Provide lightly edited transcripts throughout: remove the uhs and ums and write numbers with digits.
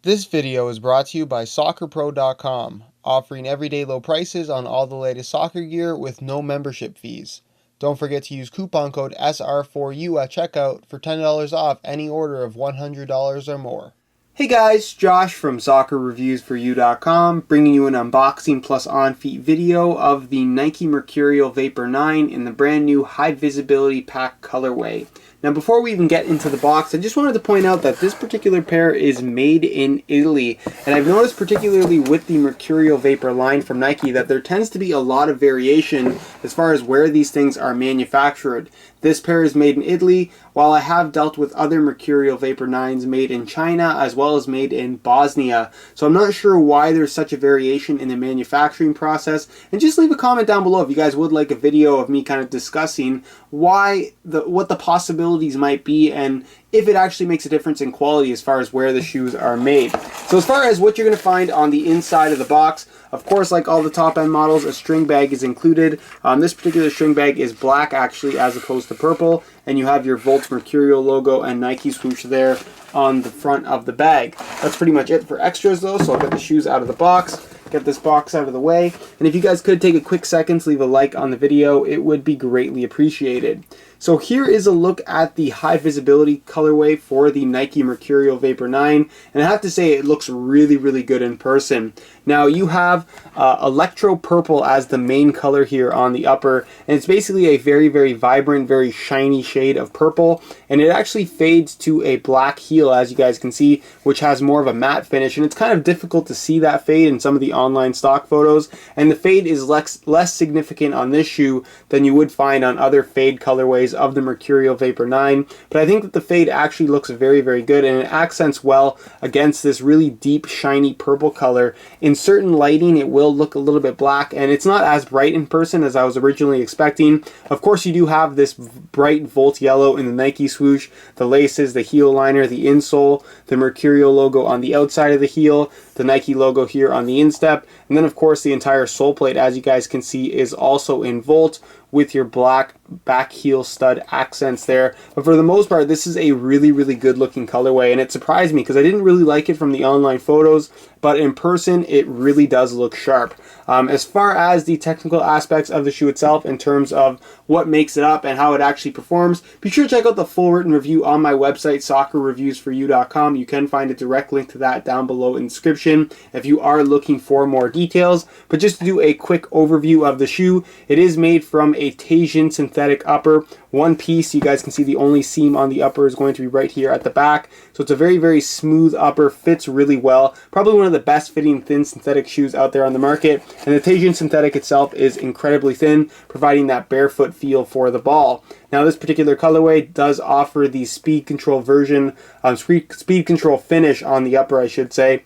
This video is brought to you by SoccerPro.com, offering everyday low prices on all the latest soccer gear with no membership fees. Don't forget to use coupon code SR4U at checkout for $10 off any order of $100 or more. Hey guys, Josh from SoccerReviewsForYou.com, bringing you an unboxing plus on-feet video of the Nike Mercurial Vapor 9 in the brand new High Visibility Pack colorway. Now before we even get into the box, I just wanted to point out that this particular pair is made in Italy. And I've noticed particularly with the Mercurial Vapor line from Nike that there tends to be a lot of variation as far as where these things are manufactured. This pair is made in Italy, while I have dealt with other Mercurial Vapor 9s made in China as well as made in Bosnia. So I'm not sure why there's such a variation in the manufacturing process. And just leave a comment down below if you guys would like a video of me kind of discussing what the possibilities might be and if it actually makes a difference in quality as far as where the shoes are made. So as far as what you're going to find on the inside of the box, of course, like all the top end models, a string bag is included. This particular string bag is black actually as opposed to purple, and you have your Volt Mercurial logo and Nike swoosh there on the front of the bag. That's pretty much it for extras though, so I'll get the shoes out of the box, get this box out of the way, and if you guys could take a quick second to leave a like on the video, it would be greatly appreciated. So here is a look at the high visibility colorway for the Nike Mercurial Vapor 9, and I have to say it looks really, really good in person. Now you have electro purple as the main color here on the upper, and it's basically a very, very vibrant, very shiny shade of purple, and it actually fades to a black heel as you guys can see, which has more of a matte finish, and it's kind of difficult to see that fade in some of the online stock photos, and the fade is less significant on this shoe than you would find on other fade colorways of the Mercurial Vapor 9, but I think that the fade actually looks very, very good, and it accents well against this really deep shiny purple color. In certain lighting it will look a little bit black, and it's not as bright in person as I was originally expecting. Of course you do have this bright Volt yellow in the Nike swoosh, the laces, the heel liner, the insole, the Mercurial logo on the outside of the heel, the Nike logo here on the instep, and then of course the entire sole plate, as you guys can see, is also in Volt with your black back heel stud accents there. But for the most part, this is a really, really good looking colorway, and it surprised me because I didn't really like it from the online photos, but in person it really does look sharp. As far as the technical aspects of the shoe itself in terms of what makes it up and how it actually performs, be sure to check out the full written review on my website, SoccerReviewsForYou.com. You can find a direct link to that down below in the description if you are looking for more details. But just to do a quick overview of the shoe, it is made from a Teijin synthetic upper, one piece. You guys can see the only seam on the upper is going to be right here at the back. So it's a very, very smooth upper, fits really well. Probably one of the best fitting thin synthetic shoes out there on the market. And the Teijin synthetic itself is incredibly thin, providing that barefoot feel for the ball. Now this particular colorway does offer the speed control version, speed control finish on the upper, I should say.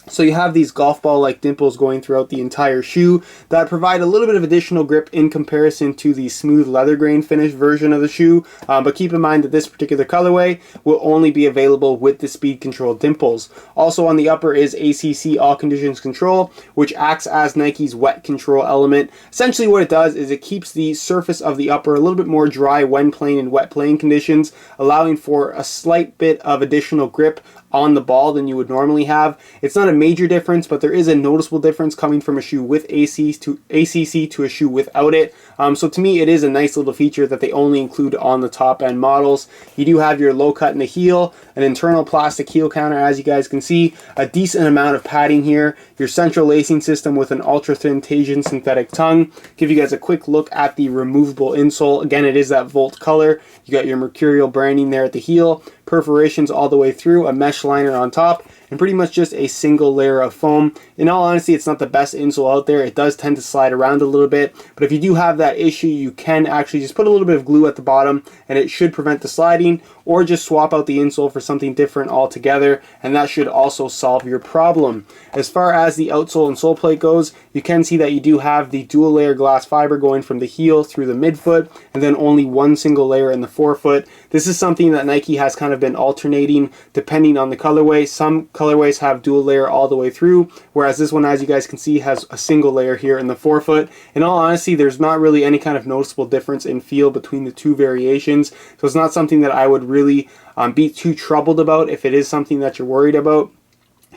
So you have these golf ball like dimples going throughout the entire shoe that provide a little bit of additional grip in comparison to the smooth leather grain finish version of the shoe, but keep in mind that this particular colorway will only be available with the speed control dimples. Also on the upper is ACC all conditions control, which acts as Nike's wet control element. Essentially what it does is it keeps the surface of the upper a little bit more dry when playing in wet playing conditions, allowing for a slight bit of additional grip on the ball than you would normally have. It's not a major difference, but there is a noticeable difference coming from a shoe with ACC to a shoe without it. So to me, it is a nice little feature that they only include on the top end models. You do have your low cut in the heel, an internal plastic heel counter, as you guys can see, a decent amount of padding here, your central lacing system with an ultra thin Teijin synthetic tongue. Give you guys a quick look at the removable insole. Again, it is that Volt color. You got your Mercurial branding there at the heel, perforations all the way through, a mesh liner on top, and pretty much just a single layer of foam. In all honesty, it's not the best insole out there. It does tend to slide around a little bit, but if you do have that issue, you can actually just put a little bit of glue at the bottom and it should prevent the sliding, or just swap out the insole for something different altogether, and that should also solve your problem. As far as the outsole and sole plate goes, you can see that you do have the dual layer glass fiber going from the heel through the midfoot, and then only one single layer in the forefoot. This is something that Nike has kind of been alternating depending on the colorway. Some colorways have dual layer all the way through, whereas this one, as you guys can see, has a single layer here in the forefoot. In all honesty, there's not really any kind of noticeable difference in feel between the two variations, so it's not something that I would really be too troubled about if it is something that you're worried about.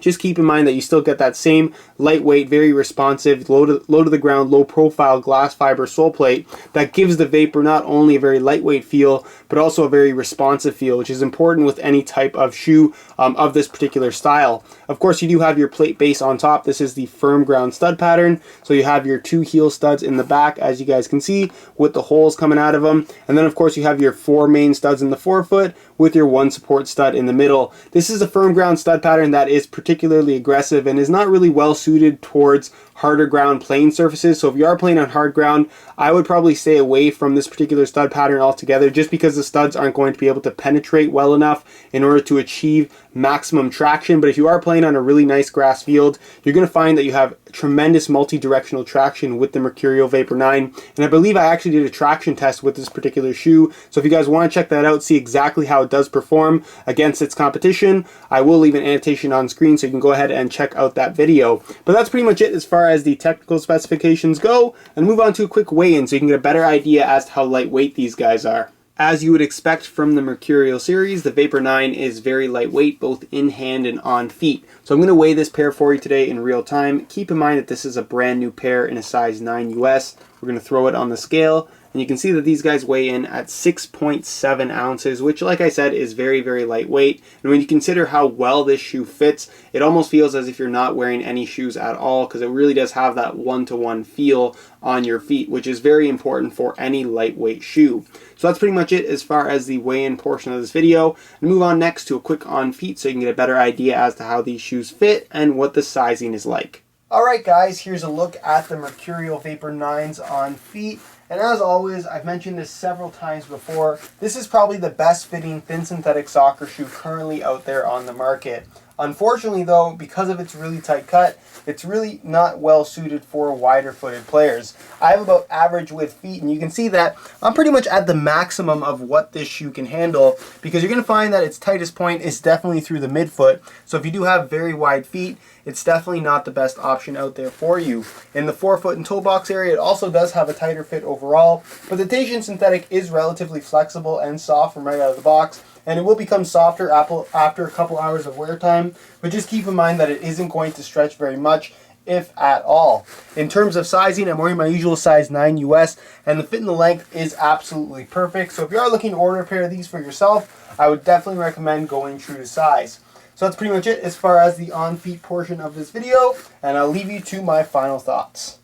just keep in mind that you still get that same lightweight, very responsive, low to the ground, low profile glass fiber sole plate that gives the Vapor not only a very lightweight feel, but also a very responsive feel, which is important with any type of shoe of this particular style. Of course, you do have your plate base on top. This is the firm ground stud pattern. So you have your 2 heel studs in the back, as you guys can see, with the holes coming out of them. And then, of course, you have your 4 main studs in the forefoot with your 1 support stud in the middle. This is a firm ground stud pattern that is particularly aggressive and is not really well suited towards harder ground playing surfaces. So if you are playing on hard ground, I would probably stay away from this particular stud pattern altogether, just because the studs aren't going to be able to penetrate well enough in order to achieve maximum traction. But if you are playing on a really nice grass field, you're going to find that you have tremendous multi-directional traction with the Mercurial Vapor 9. And I believe I actually did a traction test with this particular shoe. So if you guys want to check that out, see exactly how it does perform against its competition, I will leave an annotation on screen so you can go ahead and check out that video. But that's pretty much it as far as the technical specifications go, and move on to a quick weigh-in so you can get a better idea as to how lightweight these guys are. As you would expect from the Mercurial series, the Vapor 9 is very lightweight, both in hand and on feet. So I'm going to weigh this pair for you today in real time. Keep in mind that this is a brand new pair in a size 9 US. We're going to throw it on the scale, and you can see that these guys weigh in at 6.7 ounces, which, like I said, is very, very lightweight. And when you consider how well this shoe fits, it almost feels as if you're not wearing any shoes at all, because it really does have that one-to-one feel on your feet, which is very important for any lightweight shoe. So that's pretty much it as far as the weigh-in portion of this video. And move on next to a quick on feet so you can get a better idea as to how these shoes fit and what the sizing is like. Alright guys, here's a look at the Mercurial Vapor 9s on feet. And as always, I've mentioned this several times before, this is probably the best fitting thin synthetic soccer shoe currently out there on the market. Unfortunately though, because of its really tight cut, it's really not well suited for wider footed players. I have about average width feet, and you can see that I'm pretty much at the maximum of what this shoe can handle, because you're going to find that its tightest point is definitely through the midfoot. So if you do have very wide feet, it's definitely not the best option out there for you. In the forefoot and toe box area, it also does have a tighter fit overall, but the Teijin synthetic is relatively flexible and soft from right out of the box, and it will become softer after a couple hours of wear time, but just keep in mind that it isn't going to stretch very much, if at all. In terms of sizing, I'm wearing my usual size 9 US, and the fit and the length is absolutely perfect. So if you are looking to order a pair of these for yourself, I would definitely recommend going true to size. So that's pretty much it as far as the on-feet portion of this video, and I'll leave you to my final thoughts.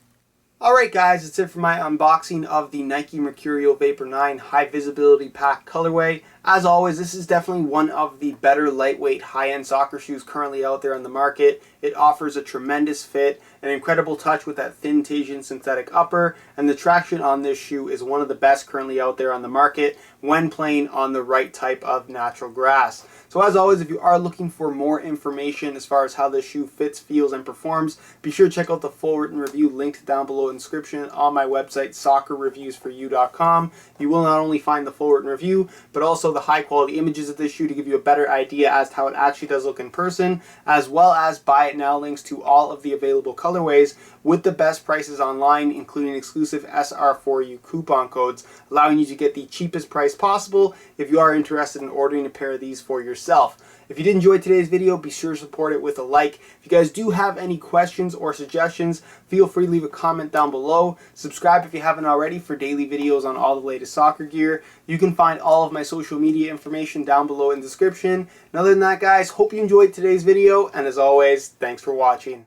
Alright guys, that's it for my unboxing of the Nike Mercurial Vapor 9 High Visibility Pack colorway. As always, this is definitely one of the better lightweight high-end soccer shoes currently out there on the market. It offers a tremendous fit, an incredible touch with that thin Teijin synthetic upper, and the traction on this shoe is one of the best currently out there on the market when playing on the right type of natural grass. So as always, if you are looking for more information as far as how this shoe fits, feels, and performs, be sure to check out the full written review linked down below in the description on my website, soccerreviewsforyou.com. You will not only find the full written review, but also the high quality images of this shoe to give you a better idea as to how it actually does look in person, as well as buy it now links to all of the available colorways with the best prices online, including exclusive SR4U coupon codes, allowing you to get the cheapest price possible if you are interested in ordering a pair of these for yourself. If you did enjoy today's video, be sure to support it with a like. If you guys do have any questions or suggestions, feel free to leave a comment down below. Subscribe if you haven't already for daily videos on all the latest soccer gear. You can find all of my social media information down below in the description. And other than that, guys, hope you enjoyed today's video, and as always, thanks for watching.